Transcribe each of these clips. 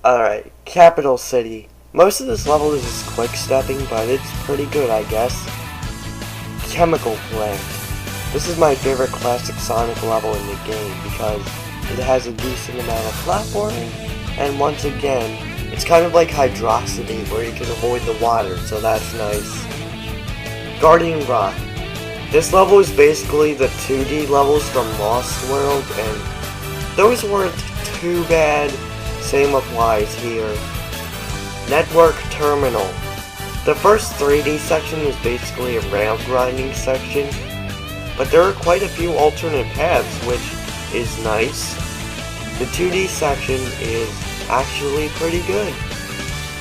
Alright, Capital City. Most of this level is just quick stepping, but it's pretty good, I guess. Chemical Plant. This is my favorite classic Sonic level in the game because it has a decent amount of platforming, and once again, it's kind of like Hydrocity where you can avoid the water, so that's nice. Guardian Rock. This level is basically the 2D levels from Lost World, and those weren't too bad. Same applies here. Network Terminal. The first 3D section is basically a rail grinding section, but there are quite a few alternate paths, which is nice. The 2D section is actually pretty good,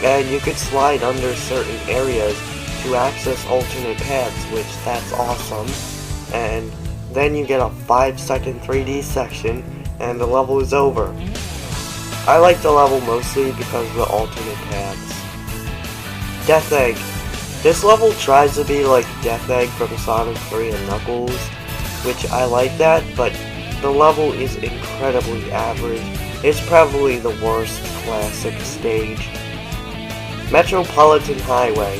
and you could slide under certain areas to access alternate paths, which that's awesome. And then you get a 5-second 3D section, and the level is over. I like the level mostly because of the alternate paths. Death Egg. This level tries to be like Death Egg from Sonic 3 and Knuckles, which I like that, but the level is incredibly average. It's probably the worst classic stage. Metropolitan Highway.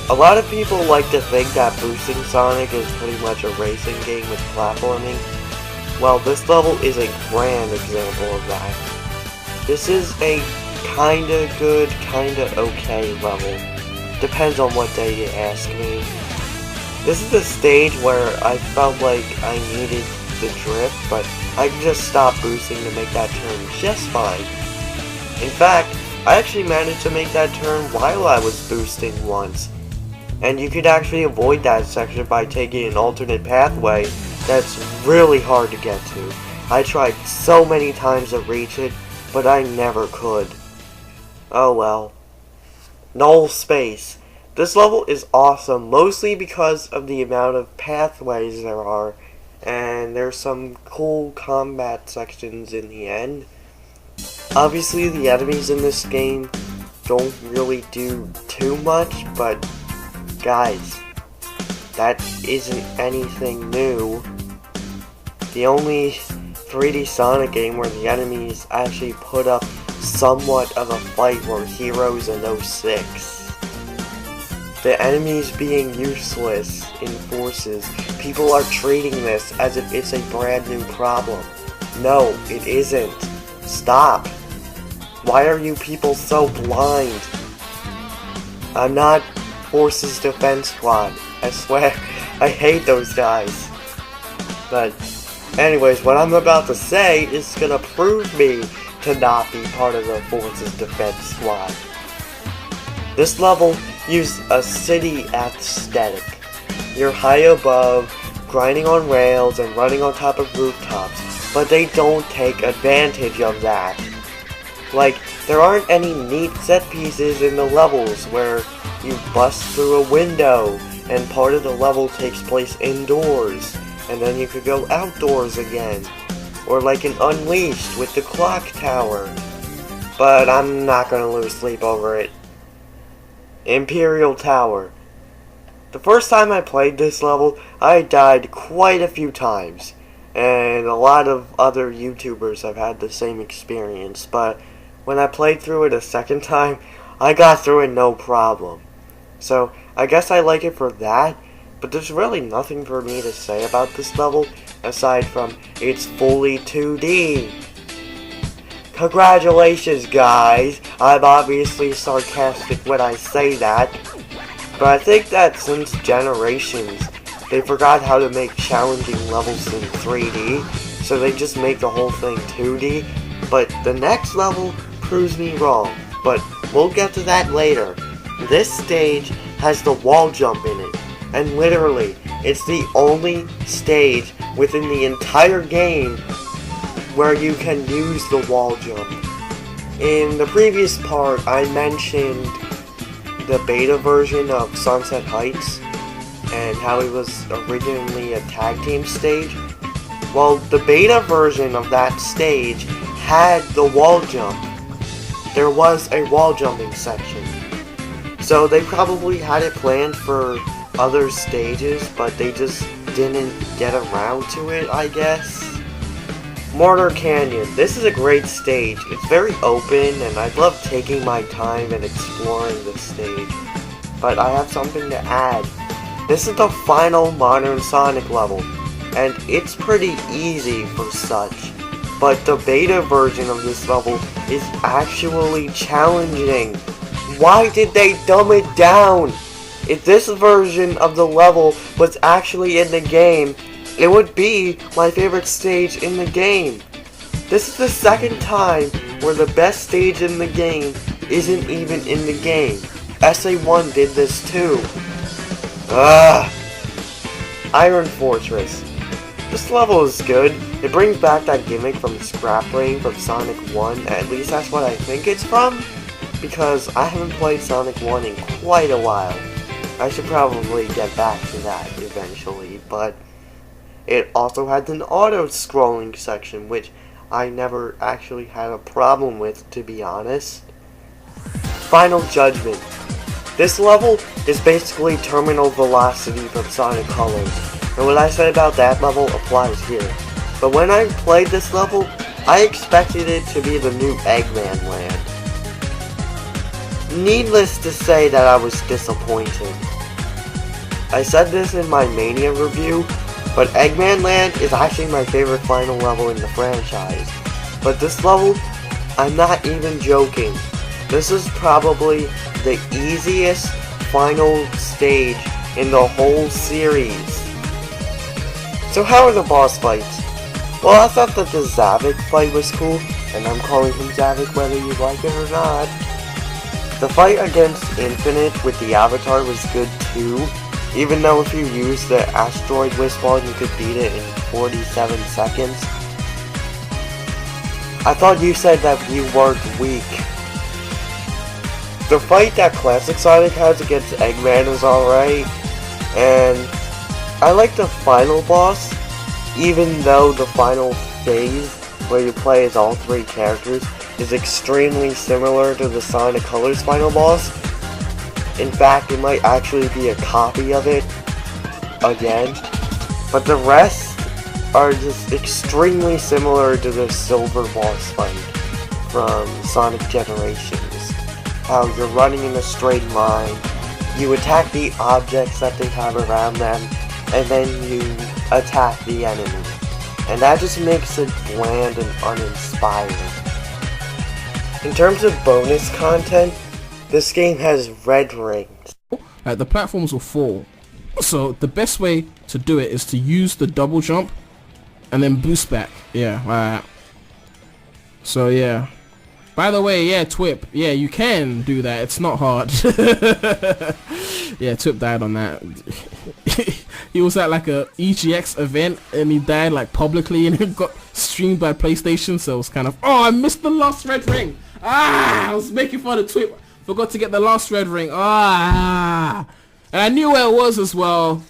A lot of people like to think that boosting Sonic is pretty much a racing game with platforming. Well, this level is a grand example of that. This is a kinda good, kinda okay level. Depends on what day you ask me. This is the stage where I felt like I needed the drift, but I can just stop boosting to make that turn just fine. In fact, I actually managed to make that turn while I was boosting once. And you could actually avoid that section by taking an alternate pathway that's really hard to get to. I tried so many times to reach it, but I never could. Oh well. Null Space. This level is awesome, mostly because of the amount of pathways there are, and there's some cool combat sections in the end. Obviously the enemies in this game don't really do too much, but guys, that isn't anything new. The only 3D Sonic game where the enemies actually put up somewhat of a fight were Heroes in 06. The enemies being useless in Forces, people are treating this as if it's a brand new problem. No, it isn't. Stop. Why are you people so blind? I'm not Forces Defense Squad. I swear, I hate those guys. But anyways, what I'm about to say is gonna prove me to not be part of the Forces Defense Squad. This level used a city aesthetic. You're high above, grinding on rails and running on top of rooftops, but they don't take advantage of that. Like, there aren't any neat set pieces in the levels where you bust through a window and part of the level takes place indoors, and then you could go outdoors again. Or like in Unleashed with the clock tower. But I'm not gonna lose sleep over it. Imperial Tower. The first time I played this level, I died quite a few times. And a lot of other YouTubers have had the same experience. But when I played through it a second time, I got through it no problem. So I guess I like it for that. But there's really nothing for me to say about this level, aside from it's fully 2D. Congratulations, guys! I'm obviously sarcastic when I say that, but I think that since Generations, they forgot how to make challenging levels in 3D, so they just make the whole thing 2D, but the next level proves me wrong, but we'll get to that later. This stage has the wall jump in it. And literally, it's the only stage within the entire game where you can use the wall jump. In the previous part, I mentioned the beta version of Sunset Heights and how it was originally a tag team stage. Well, the beta version of that stage had the wall jump. There was a wall jumping section. So they probably had it planned for other stages, but they just didn't get around to it, I guess. Mortar Canyon. This is a great stage. It's very open, and I love taking my time and exploring this stage. But I have something to add. This is the final Modern Sonic level, and it's pretty easy for such. But the beta version of this level is actually challenging. Why did they dumb it down? If this version of the level was actually in the game, it would be my favorite stage in the game. This is the second time where the best stage in the game isn't even in the game. SA1 did this too. Iron Fortress. This level is good. It brings back that gimmick from Scrap Brain from Sonic 1, at least that's what I think it's from, because I haven't played Sonic 1 in quite a while. I should probably get back to that eventually, but it also had an auto-scrolling section, which I never actually had a problem with, to be honest. Final Judgment. This level is basically terminal velocity from Sonic Colors, and what I said about that level applies here. But when I played this level, I expected it to be the new Eggman Land. Needless to say that I was disappointed. I said this in my Mania review, but Eggman Land is actually my favorite final level in the franchise. But this level, I'm not even joking. This is probably the easiest final stage in the whole series. So how are the boss fights? Well, I thought that the Zavik fight was cool, and I'm calling him Zavik whether you like it or not. The fight against Infinite with the Avatar was good too, even though if you use the Asteroid Wishball you could beat it in 47 seconds. I thought you said that you weren't weak. The fight that Classic Sonic has against Eggman is alright, and I like the final boss, even though the final phase, where you play as all three characters, is extremely similar to the Sonic Colors final boss. In fact, it might actually be a copy of it, again. But the rest are just extremely similar to the Silver boss fight from Sonic Generations. How you're running in a straight line, you attack the objects that they have around them, and then you attack the enemy. And that just makes it bland and uninspiring. In terms of bonus content, this game has red rings. The platforms will fall. So the best way to do it is to use the double jump and then boost back. Yeah. So yeah. By the way, yeah, Twip. Yeah, you can do that. It's not hard. Yeah, Twip died on that. He was at like a EGX event and he died like publicly and it got streamed by PlayStation, so it was kind of, oh, I missed the last red ring. I was making fun of Twip. Forgot to get the last red ring. And I knew where it was as well.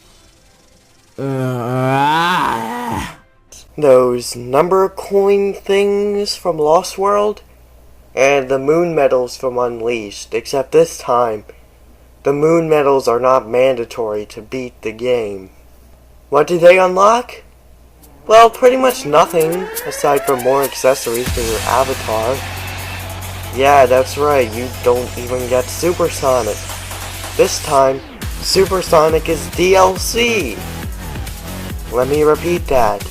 Those number coin things from Lost World, and the moon medals from Unleashed, except this time, the moon medals are not mandatory to beat the game. What do they unlock? Well, pretty much nothing, aside from more accessories for your avatar. Yeah, that's right, you don't even get Super Sonic. This time, Super Sonic is DLC! Let me repeat that.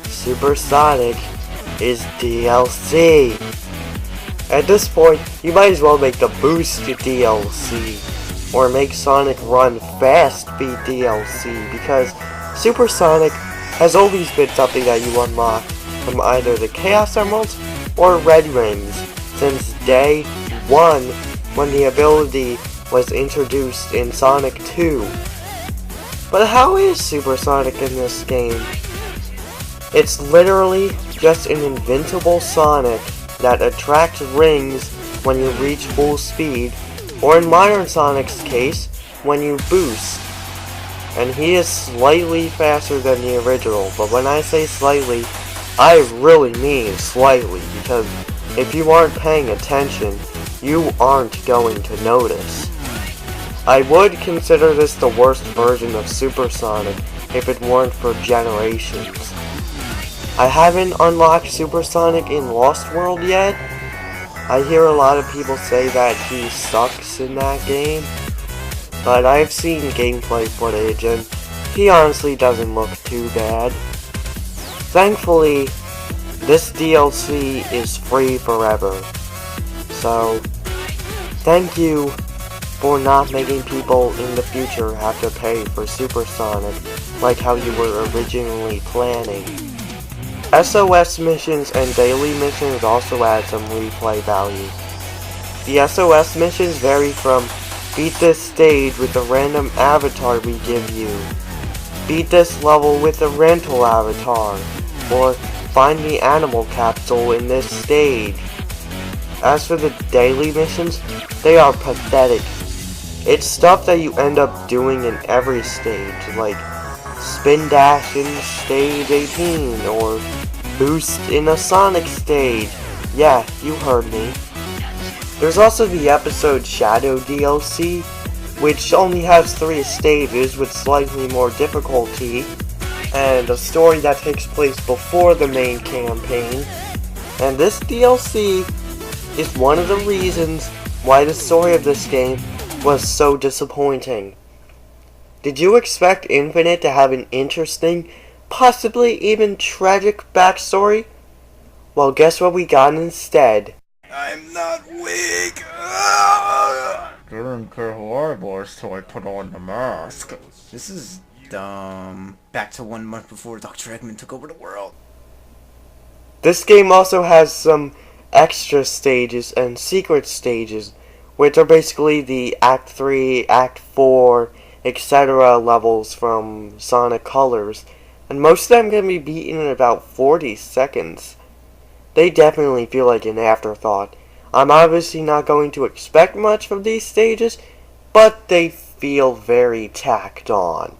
Super Sonic is DLC. At this point, you might as well make the Boost DLC, or make Sonic Run Fast be DLC, because Super Sonic has always been something that you unlock from either the Chaos Emeralds or Red Rings since day one, when the ability was introduced in Sonic 2. But how is Super Sonic in this game? It's literally just an inventable Sonic that attracts rings when you reach full speed, or in Modern Sonic's case, when you boost. And he is slightly faster than the original, but when I say slightly, I really mean slightly, because if you aren't paying attention, you aren't going to notice. I would consider this the worst version of Super Sonic if it weren't for generations. I haven't unlocked Super Sonic in Lost World yet. I hear a lot of people say that he sucks in that game, but I've seen gameplay footage and he honestly doesn't look too bad. Thankfully, this DLC is free forever, so thank you for not making people in the future have to pay for Super Sonic like how you were originally planning. SOS missions and daily missions also add some replay value. The SOS missions vary from beat this stage with the random avatar we give you, beat this level with a rental avatar, or find the animal capsule in this stage. As for the daily missions, they are pathetic. It's stuff that you end up doing in every stage, like spin dash in stage 18, or boost in a Sonic stage. Yeah, you heard me. There's also the episode Shadow DLC, which only has 3 stages with slightly more difficulty, and a story that takes place before the main campaign. And this DLC is one of the reasons why the story of this game was so disappointing. Did you expect Infinite to have an interesting, possibly even tragic backstory? Well, guess what we got instead? I'm not weak. Didn't care who I was till I put on the mask. This is dumb. Back to 1 month before Dr. Eggman took over the world. This game also has some extra stages and secret stages, which are basically the Act 3, Act 4, etc. levels from Sonic Colors, and most of them can be beaten in about 40 seconds. They definitely feel like an afterthought. I'm obviously not going to expect much from these stages, but they feel very tacked on.